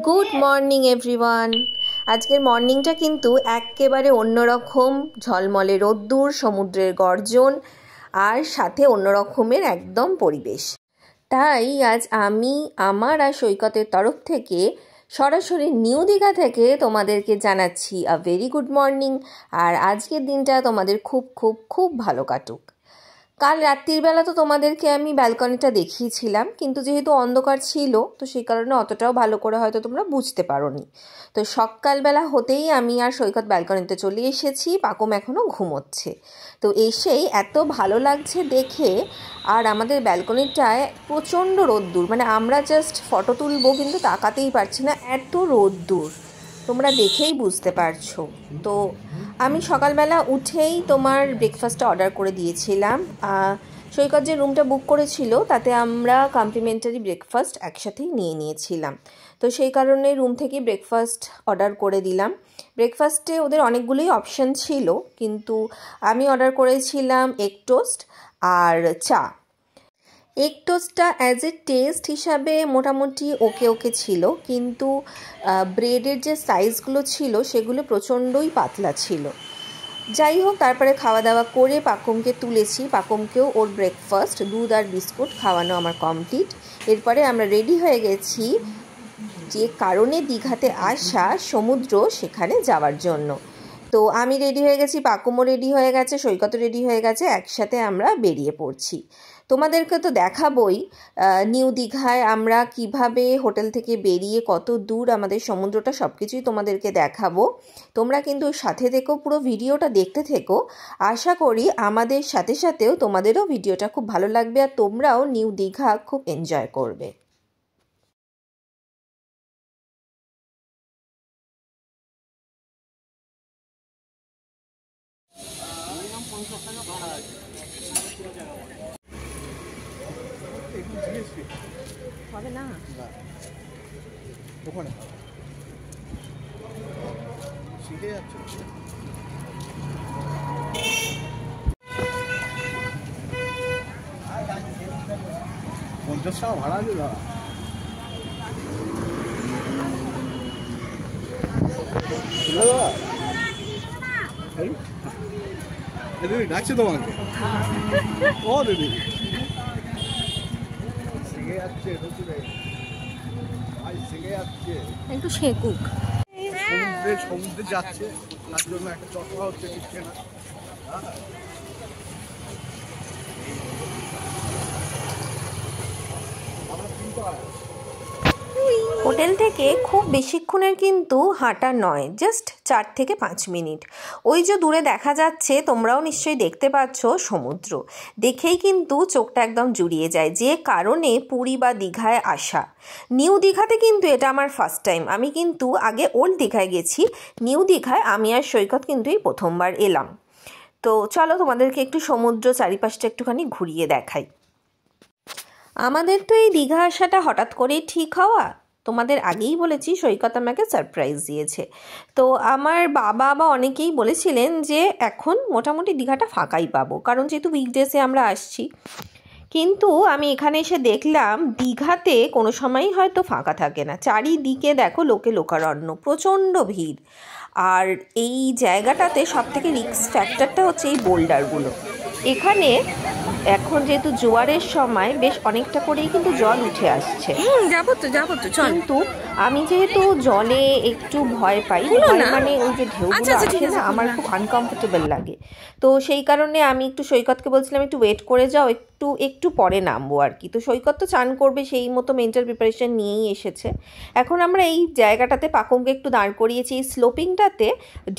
Good morning everyone. আজকের মর্নিংটা কিন্তু একেবারে অন্যরকম, ঝলমলে রোদ্দুর, সমুদ্রের গর্জন আর সাথে অন্যরকমের একদম পরিবেশ। তাই আজ আমি আমার আর সৈকতের তরফ থেকে সরাসরি নিউ দীঘা থেকে তোমাদেরকে জানাচ্ছি আ ভেরি গুড মর্নিং। আর আজকের দিনটা তোমাদের খুব খুব খুব ভালো কাটুক। কাল রাত্রিবেলা তো তোমাদেরকে আমি ব্যালকনিটা দেখিয়েছিলাম, কিন্তু যেহেতু অন্ধকার ছিল তো সেই কারণে অতটাও ভালো করে হয়তো তোমরা বুঝতে পারোনি। তো সকালবেলা হতেই আমি আর সৈকত ব্যালকনিতে চলে এসেছি, পাকুম এখনও ঘুমোচ্ছে। তো এসেই এত ভালো লাগছে দেখে, আর আমাদের ব্যালকনিটায় প্রচণ্ড রোদ্দুর, মানে আমরা জাস্ট ফটো তুলবো কিন্তু তাকাতেই পারছি না, এত রোদ্দুর তোমরা দেখেই বুঝতে পারছো। তো আমি সকালবেলা উঠেই তোমার ব্রেকফাস্টটা অর্ডার করে দিয়েছিলাম। সৈকত যে রুমটা বুক করেছিল তাতে আমরা কমপ্লিমেন্টারি ব্রেকফাস্ট একসাথেই নিয়ে নিয়েছিলাম। তো সেই কারণে রুম থেকে ব্রেকফাস্ট অর্ডার করে দিলাম। ব্রেকফাস্টে ওদের অনেকগুলোই অপশান ছিল, কিন্তু আমি অর্ডার করেছিলাম এগ টোস্ট আর চা। এগ টোস্টটা অ্যাজ এ টেস্ট হিসাবে মোটামুটি ওকে ছিল, কিন্তু ব্রেডের যে সাইজগুলো ছিল সেগুলো প্রচণ্ডই পাতলা ছিল। যাই হোক, তারপরে খাওয়া দাওয়া করে পাকুমকে তুলেছি। পাকুমকেও ওর ব্রেকফাস্ট দুধ আর বিস্কুট খাওয়ানো আমার কমপ্লিট। এরপরে আমরা রেডি হয়ে গেছি যে কারণে দীঘাতে আসা, সমুদ্র সেখানে যাওয়ার জন্য। তো আমি রেডি হয়ে গেছি, পাকুমও রেডি হয়ে গেছে, সৈকতও রেডি হয়ে গেছে, একসাথে আমরা বেরিয়ে পড়ছি। তোমাদেরকে তো দেখাবই নিউ দীঘায় আমরা কিভাবে হোটেল থেকে বেরিয়ে কত দূর আমাদের সমুদ্রটা, সব কিছুই তোমাদেরকে দেখাবো। তোমরা কিন্তু সাথে থেকো, পুরো ভিডিওটা দেখতে থেকো। আশা করি আমাদের সাথে সাথেও তোমাদেরও ভিডিওটা খুব ভালো লাগবে আর তোমরাও নিউ দীঘা খুব এনজয় করবে। হবে না ওখানে শিখে যাচ্ছে। 50 টাকা ভাড়া আছে দাদা। দিদি ডাকছে তোমাকে। ও দিদি শিখে যাচ্ছে, একটু শেকুক। সমুদ্রে যাচ্ছে তার জন্য একটা চটকা হচ্ছে, টিকছে না। হোটেল থেকে খুব বেশিক্ষণের কিন্তু হাঁটা নয়, জাস্ট 4 থেকে 5 মিনিট। ওই যে দূরে দেখা যাচ্ছে, তোমরাও নিশ্চয়ই দেখতে পাচ্ছ, সমুদ্র দেখেই কিন্তু চোখটা একদম জুড়িয়ে যায়, যে কারণে পুরী বা দীঘায় আসা। নিউ দীঘাতে কিন্তু এটা আমার ফার্স্ট টাইম। আমি কিন্তু আগে ওল্ড দীঘায় গেছি, নিউ দীঘায় আমি আর সৈকত কিন্তু এই প্রথমবার এলাম। তো চলো তোমাদেরকে একটু সমুদ্র চারিপাশটা একটুখানি ঘুরিয়ে দেখাই। আমাদের তো এই দীঘা আসাটা হঠাৎ করেই ঠিক হওয়া। তোমাদের আগেই বলেছি সৈকত আমাকে সারপ্রাইজ দিয়েছে। তো আমার বাবা বা অনেকেই বলেছিলেন যে এখন মোটামুটি দীঘাটা ফাঁকাই পাবো, কারণ যেহেতু উইকডেসে আমরা আসছি। কিন্তু আমি এখানে এসে দেখলাম দীঘাতে কোনো সময়ই হয়তো ফাঁকা থাকে না। চারিদিকে দেখো লোকে লোকারণ্য, প্রচণ্ড ভিড়। আর এই জায়গাটাতে সবথেকে রিস্ক ফ্যাক্টরটা হচ্ছে এই বোল্ডারগুলো। এখানে এখন যেহেতু জোয়ারের সময় বেশ অনেকটা করেই কিন্তু জল উঠে আসছে। যাবো তো কিন্তু আমি যেহেতু জলে একটু ভয় পাই, মানে ওই যে ঢেউগুলো আসে না, আমার খুব আনকমফোর্টেবল লাগে। তো সেই কারণে আমি একটু সৈকতকে বলছিলাম একটু ওয়েট করে যাও, একটু পরে নামবো আর কি। তো সৈকত তো চান করবে, সেই মতো মেন্টাল প্রিপারেশন নিয়েই এসেছে। এখন আমরা এই জায়গাটাতে পাকুমকে একটু দাঁড় করিয়েছি, এই স্লোপিংটাতে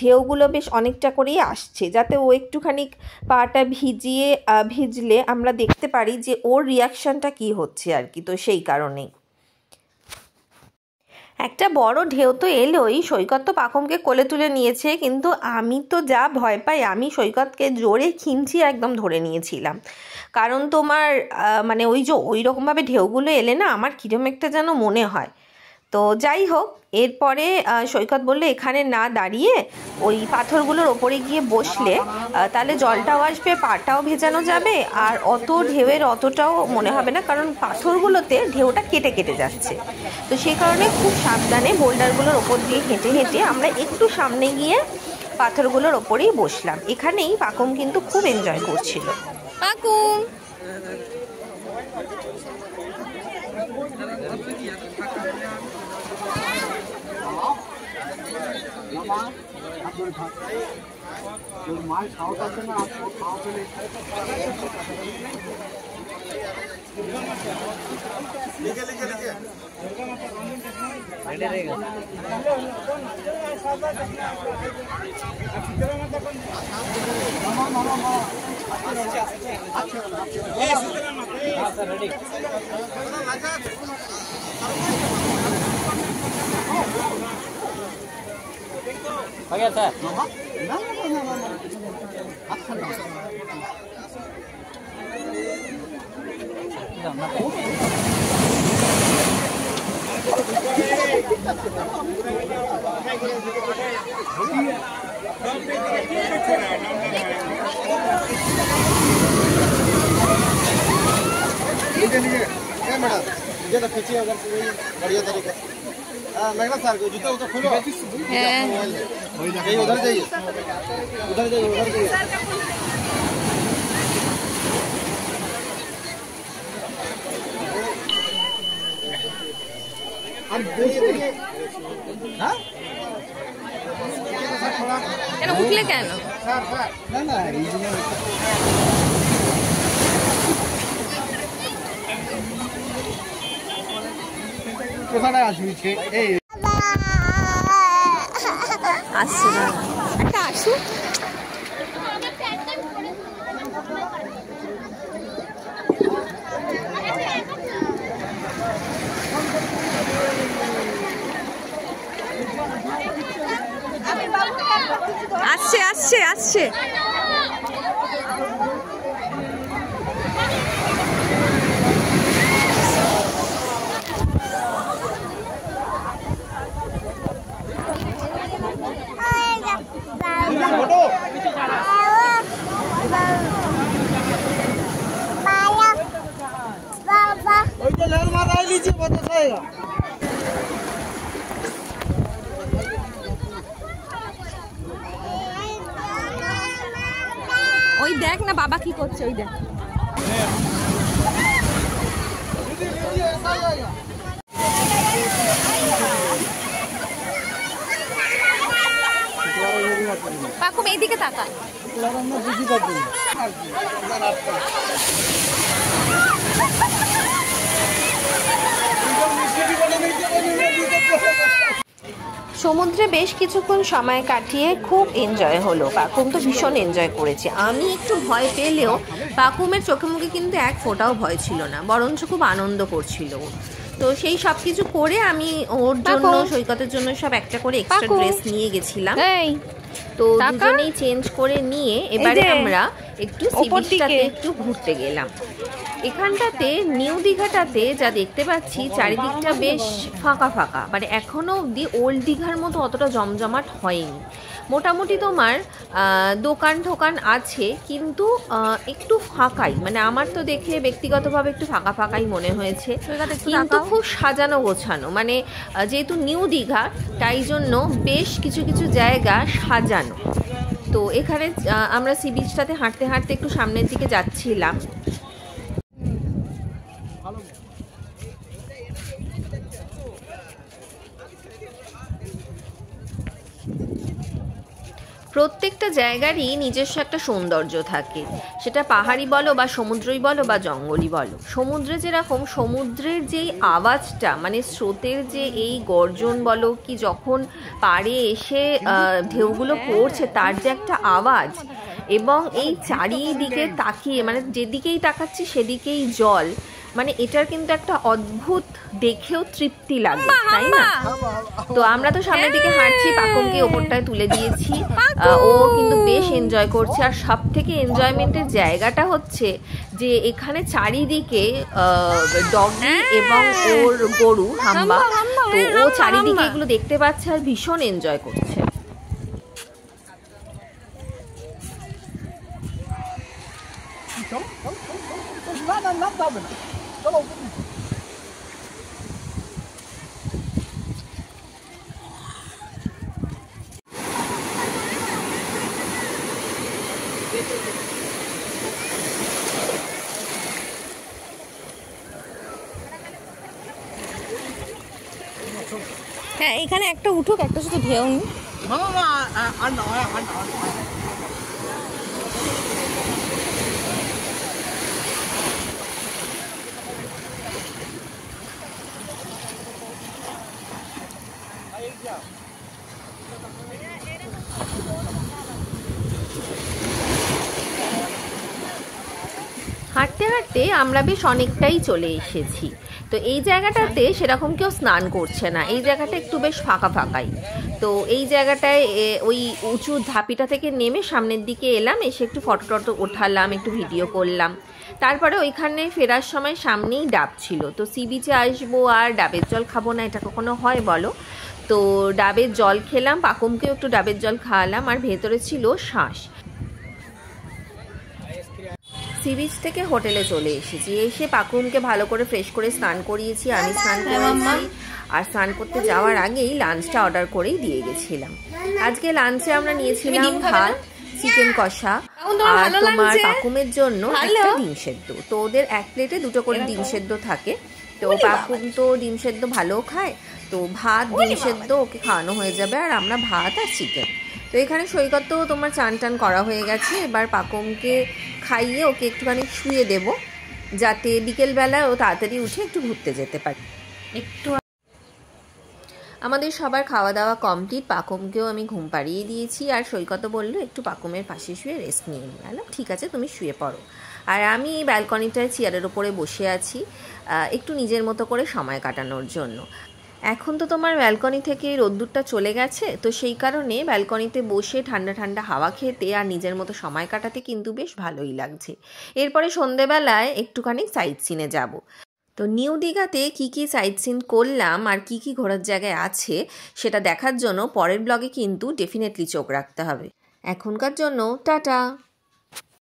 ঢেউগুলো বেশ অনেকটা করেই আসছে, যাতে ও একটুখানি পাটা ভিজলে আমরা দেখতে পারি যে ওর রিয়াকশানটা কি হচ্ছে আর কি। তো সেই কারণেই একটা বড় ঢেউ তো এলোই, সৈকত তো পাকুমকে কোলে তুলে নিয়েছে, কিন্তু আমি তো যা ভয় পাই, আমি সৈকতকে জোরে খিমচি একদম ধরে নিয়েছিলাম। কারণ তোমার মানে ওই রকমভাবে ঢেউগুলো এলে না আমার কিরম একটা যেন মনে হয়। তো যাই হোক, এরপরে সৈকত বললো এখানে না দাঁড়িয়ে ওই পাথরগুলোর ওপরে গিয়ে বসলে তাহলে জলটাও আসবে, পাটাও ভেজানো যাবে, আর অত ঢেউয়ের অতটাও মনে হবে না, কারণ পাথরগুলোতে ঢেউটা কেটে কেটে যাচ্ছে। তো সেই কারণে খুব সাবধানে বোল্ডারগুলোর ওপর দিয়ে হেঁটে হেঁটে আমরা একটু সামনে গিয়ে পাথরগুলোর ওপরেই বসলাম। এখানেই পাকুম কিন্তু খুব এনজয় করছিল। পাকুম हो गया सर। मैडम खींचिए अगर बढ़िया तरीके से। मेघना सर को जूता उधर खोलो, उधर जाइए, उधर जाइए, उधर जाइए। উঠলে কেন? না না কোথায় আসছে? এই আসছে না, একটা আসুক। আসছে আসছে আসছে। ওই দেখ না বাবা কি করছে, ওই দেখ। পাকুম এইদিকে তাকা। সমুদ্রে বেশ কিছুক্ষণ সময় কাটিয়ে খুব এনজয় হলো। পাকুম তো ভীষণ এনজয় করেছে। আমি একটু ভয় পেলেও পাকুমের চোখে মুখে কিন্তু এক ফোঁটাও ভয় ছিল না, বরঞ্চ খুব আনন্দ করছিল। তো সেই সব কিছু করে আমি ওর জন্য, সৈকতের জন্য সব একটা করে এক্সট্রা ড্রেস নিয়ে গেছিলাম। তো দুজনেই চেঞ্জ করে নিয়ে এবারে আমরা একটু সি বিচটাতে একটু ঘুরতে গেলাম। এখানটাতে নিউ দীঘাটাতে যা দেখতে পাচ্ছি চারিদিকটা বেশ ফাঁকা ফাঁকা, মানে এখনও অবধি ওল্ড দীঘার মতো অতটা জমজমাট হয়নি। মোটামুটি তোমার দোকান ঠোকান আছে, কিন্তু একটু ফাঁকাই, মানে আমার তো দেখে ব্যক্তিগতভাবে একটু ফাঁকা ফাঁকাই মনে হয়েছে, কিন্তু খুব সাজানো গোছানো। মানে যেহেতু নিউ দীঘা তাই জন্য বেশ কিছু কিছু জায়গা সাজানো। তো এখানে আমরা সি বিচটাতে হাঁটতে হাঁটতে একটু সামনের দিকে যাচ্ছিলাম। প্রত্যেকটা জায়গারই নিজস্ব একটা সৌন্দর্য থাকে, সেটা পাহাড়ি বলো বা সমুদ্রই বলো বা জঙ্গলই বলো। সমুদ্রে যেরকম সমুদ্রের যেই আওয়াজটা, মানে স্রোতের যে এই গর্জন বলো কি, যখন পাড়ে এসে ঢেউগুলো পড়ছে তার যে একটা আওয়াজ, এবং এই চারিদিকে তাকিয়ে, মানে যেদিকেই তাকাচ্ছি সেদিকেই জল, মানে এটার কিন্তু একটা অদ্ভুত দেখেও তৃপ্তি লাগে, তাই না? তো আমরা তো সামনের দিকে হাঁটছি, পাকমকে ওপরটায় তুলে দিয়েছি, ও কিন্তু বেশ এনজয় করছে। আর সব থেকে এনজয়মেন্টের জায়গাটা হচ্ছে যে এখানে চারিদিকে ডগি এবং ওর গরু হাম্বা, তো ও চারিদিকে এগুলো দেখতে পাচ্ছে আর ভীষণ এনজয় করছে। হ্যাঁ, এখানে একটা উঠুক, একটা শুধু ঢেউ নি। হাঁটতে হাঁটতে আমরা বেশ অনেকটাই চলে এসেছি। তো এই জায়গাটাতে সেরকম কেউ স্নান করছে না, এই জায়গাটা একটু বেশ ফাঁকা ফাঁকাই। তো এই জায়গাটায় ওই উঁচু ধাপিটা থেকে নেমে সামনের দিকে এলাম, এসে একটু ফটো টটো ওঠালাম, একটু ভিডিও করলাম। তারপরে ওইখানে ফেরার সময় সামনেই ডাব ছিল, তো সি বিচে আসবো আর ডাবের জল খাবো না, এটা কখনো হয় বলো? তো ডাবের জল খেলাম, পাকমকেও একটু ডাবের জল খাওয়ালাম, আর ভেতরে ছিল শাঁস। সি বিচ থেকে হোটেলে চলে এসেছি, এসে পাকুমকে ভালো করে ফ্রেশ করে স্নান করিয়েছি, আমি স্নান করেছি। আর স্নান করতে যাওয়ার আগেই লাঞ্চটা অর্ডার করেই দিয়ে গেছিলাম। আজকে লাঞ্চে আমরা নিয়েছিলাম ভাত, চিকেন কষা, আর তোমার পাকুমের জন্য একটা ডিম সেদ্ধ। তো ওদের এক প্লেটে 2টো করে ডিম সেদ্ধ থাকে। তো পাকুম তো ডিম সেদ্ধ ভালো খায়, তো ভাত ডিম সেদ্ধ ওকে খাওয়ানো হয়ে যাবে, আর আমরা ভাত আর চিকেন। তো এখানে সৈকত তো তোমার চান টান করা হয়ে গেছে, এবার পাকমকে খাইয়ে ওকে একটুখানি শুয়ে দেব, যাতে বিকেলবেলায় ও তাড়াতাড়ি উঠে একটু ঘুরতে যেতে পারে। একটু আমাদের সবার খাওয়া দাওয়া কমপ্লিট, পাকমকেও আমি ঘুম পাড়িয়ে দিয়েছি। আর সৈকত বললো একটু পাকমের পাশে শুয়ে রেস্ট নিয়ে নিলাম। ঠিক আছে, তুমি শুয়ে পড়ো। আর আমি এই ব্যালকনিটায় চেয়ারের ওপরে বসে আছি একটু নিজের মতো করে সময় কাটানোর জন্য। এখন তো তোমার ব্যালকনি থেকে রোদ্দুরটা চলে গেছে, তো সেই কারণে ব্যালকনিতে বসে ঠান্ডা ঠান্ডা হাওয়া খেতে আর নিজের মতো সময় কাটাতে কিন্তু বেশ ভালোই লাগছে। এরপরে সন্ধেবেলায় একটুখানি সাইট সিনে যাব। তো নিউ দীঘাতে কী কী সাইট সিন করলাম আর কী কী ঘোরার জায়গায় আছে সেটা দেখার জন্য পরের ব্লগে কিন্তু ডেফিনেটলি চোখ রাখতে হবে। এখনকার জন্য টাটা।